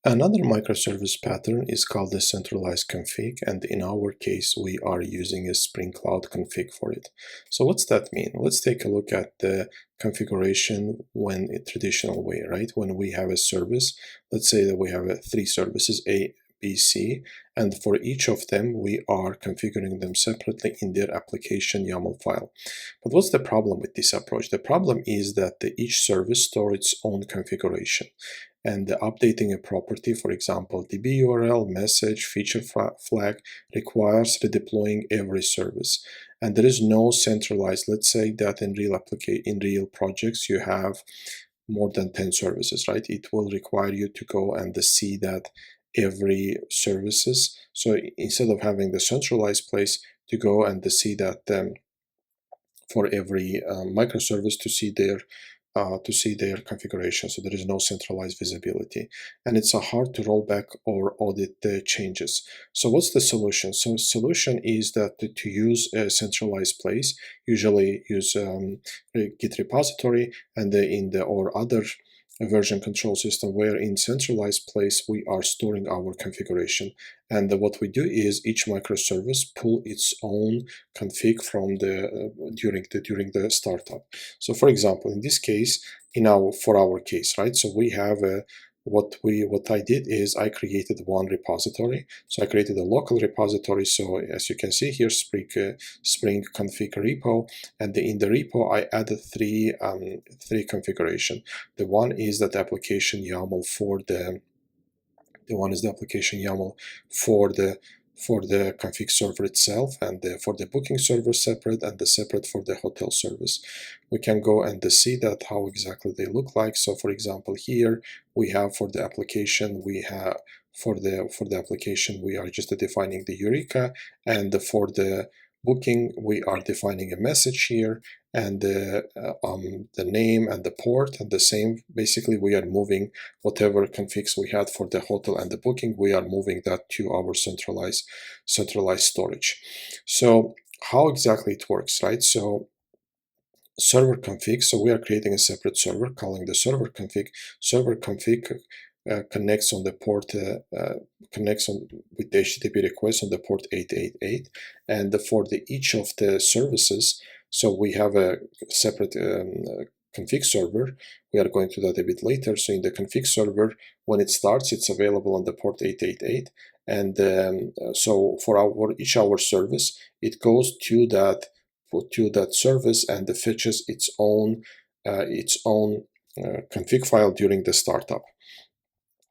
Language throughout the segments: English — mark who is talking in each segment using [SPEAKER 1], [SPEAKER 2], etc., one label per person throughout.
[SPEAKER 1] Another microservice pattern is called the centralized config, and in our case, we are using a Spring Cloud config for it. So what's that mean? Let's take a look at the configuration when a traditional way, right? When we have a service, let's say that we have three services, A, B, C, and for each of them, we are configuring them separately in their application YAML file. But what's the problem with this approach? The problem is that each service stores its own configuration, and updating a property, for example, DB URL, message, feature flag, requires redeploying every service. And there is no centralized, let's say that in real projects you have more than 10 services, right? It will require you to go and see that every services. So instead of having the centralized place to go and see that for every microservice to see their configuration. So there is no centralized visibility, and it's hard to roll back or audit the changes. So what's the solution? So solution is that to use a centralized place, usually use Git repository, and in the or other version control system where in centralized place we are storing our configuration. And what we do is each microservice pull its own config from the during the startup. So for example, in this case, for our case, right? So we have what I did is I created one repository. So I created a local repository. So as you can see here, Spring config repo, and in the repo I added three configuration. The one is that application YAML for for the config server itself, and for the booking server separate, and the separate for the hotel service. We can go and see that how exactly they look like. So for example, here we have for the application, we have for the application we are just defining the Eureka, and for the booking we are defining a message here, and the name and the port, and the same basically we are moving whatever configs we had for the hotel and the booking, we are moving that to our centralized storage. So how exactly it works, right? So server config, so we are creating a separate server calling the server config. Server config connects on the port connects on with the HTTP request on the port 888, and for each of the services, so we have a separate config server. We are going to that a bit later. So in the config server, when it starts, it's available on the port 888, and so for each our service, it goes to that service and fetches its own config file during the startup.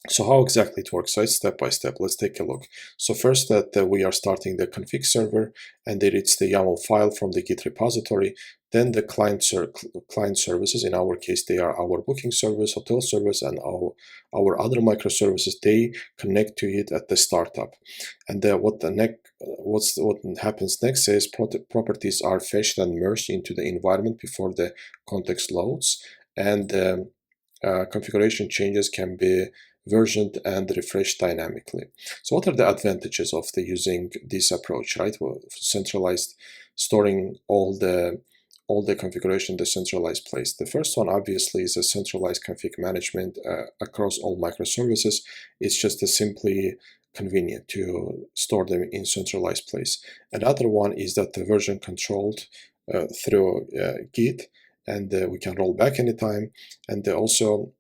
[SPEAKER 1] So how exactly it works? So it's step by step. Let's take a look. So first that we are starting the config server, and it reads the YAML file from the Git repository. Then the client services, in our case, they are our booking service, hotel service, and our other microservices. They connect to it at the startup. And what happens next is properties are fetched and merged into the environment before the context loads, and configuration changes can be versioned and refreshed dynamically. So what are the advantages of using this approach, right? Well, centralized, storing all the configuration in the centralized place. The first one obviously is a centralized config management across all microservices. It's just simply convenient to store them in centralized place. Another one is that the version controlled through Git, and we can roll back anytime, and also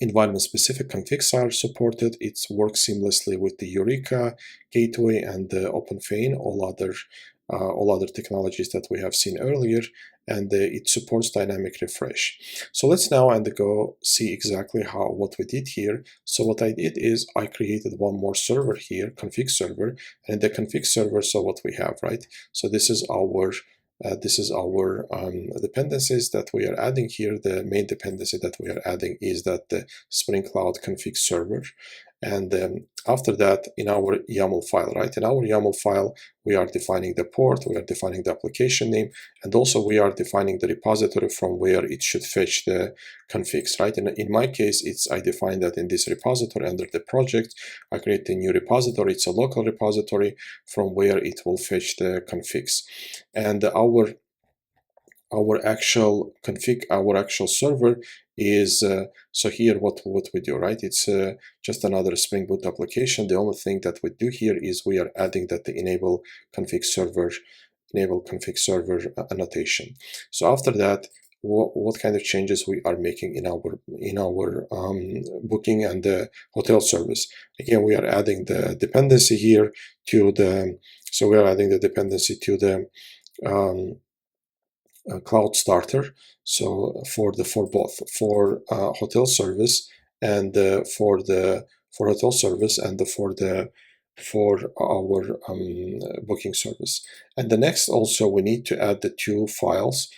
[SPEAKER 1] environment-specific configs are supported. It works seamlessly with the Eureka gateway and the OpenFein, all other technologies that we have seen earlier, and it supports dynamic refresh. So let's now go see exactly what we did here. So what I did is I created one more server here, config server, and the config server. So what we have, right? So this is our dependencies that we are adding here. The main dependency that we are adding is that the Spring Cloud config server. And after that, in our YAML file, right? In our YAML file, we are defining the port, we are defining the application name, and also we are defining the repository from where it should fetch the configs, right? In my case, I define that in this repository under the project. I create a new repository. It's a local repository from where it will fetch the configs. And our actual config, our actual server is, so here what we do, right? It's just another Spring Boot application. The only thing that we do here is we are adding that the enable config server annotation. So after that, what kind of changes we are making in our booking and the hotel service? Again, we are adding the dependency here to the, so we are adding the dependency to the cloud starter. So for both for hotel service and for hotel service and for our booking service. And the next, also we need to add the two files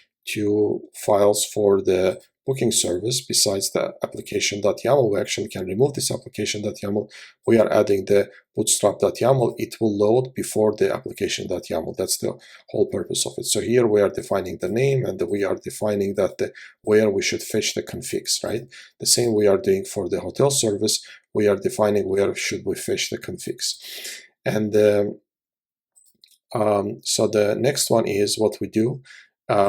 [SPEAKER 1] for the booking service. Besides the application.yaml, we actually can remove this application.yaml. We are adding the bootstrap.yaml. It will load before the application.yaml. That's the whole purpose of it. So here we are defining the name, and we are defining that where we should fetch the configs, right? The same we are doing for the hotel service. We are defining where should we fetch the configs. And so the next one is what we do.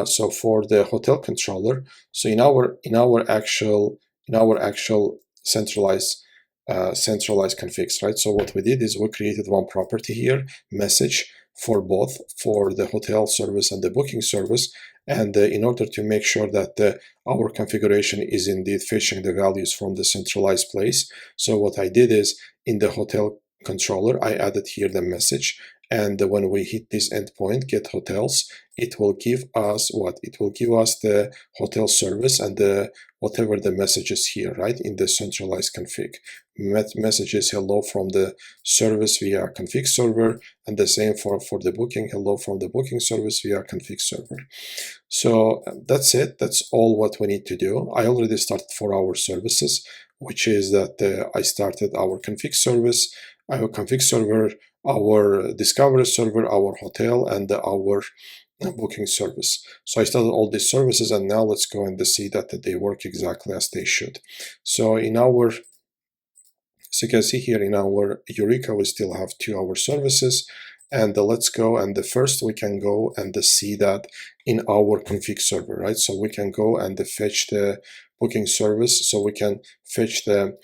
[SPEAKER 1] So for the hotel controller, so in our actual centralized configs, right? So what we did is we created one property here, message, for both, for the hotel service and the booking service. And in order to make sure that our configuration is indeed fetching the values from the centralized place, so what I did is in the hotel controller, I added here the message. And when we hit this endpoint, get hotels, it will give us what? It will give us the hotel service and whatever the messages here, right? In the centralized config. Messages hello from the service via config server, and the same for the booking, hello from the booking service via config server. So that's it. That's all what we need to do. I already started for our services, which is that I started our config service, our config server, our discovery server, our hotel, and our booking service. So I started all these services, and now let's go and see that they work exactly as they should. So so you can see here in our Eureka, we still have our services. And let's go, and first we can go and see that in our config server, right? So we can go and fetch the booking service. So we can fetch the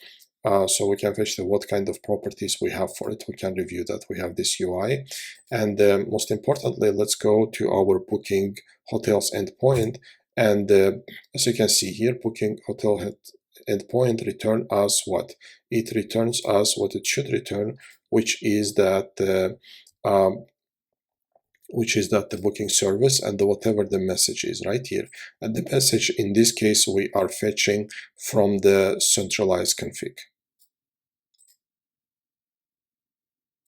[SPEAKER 1] what kind of properties we have for it. We can review that. We have this UI. And most importantly, let's go to our booking hotels endpoint. And as you can see here, booking hotel endpoint return us what? It returns us what it should return, which is that the booking service and whatever the message is right here. And the message in this case we are fetching from the centralized config.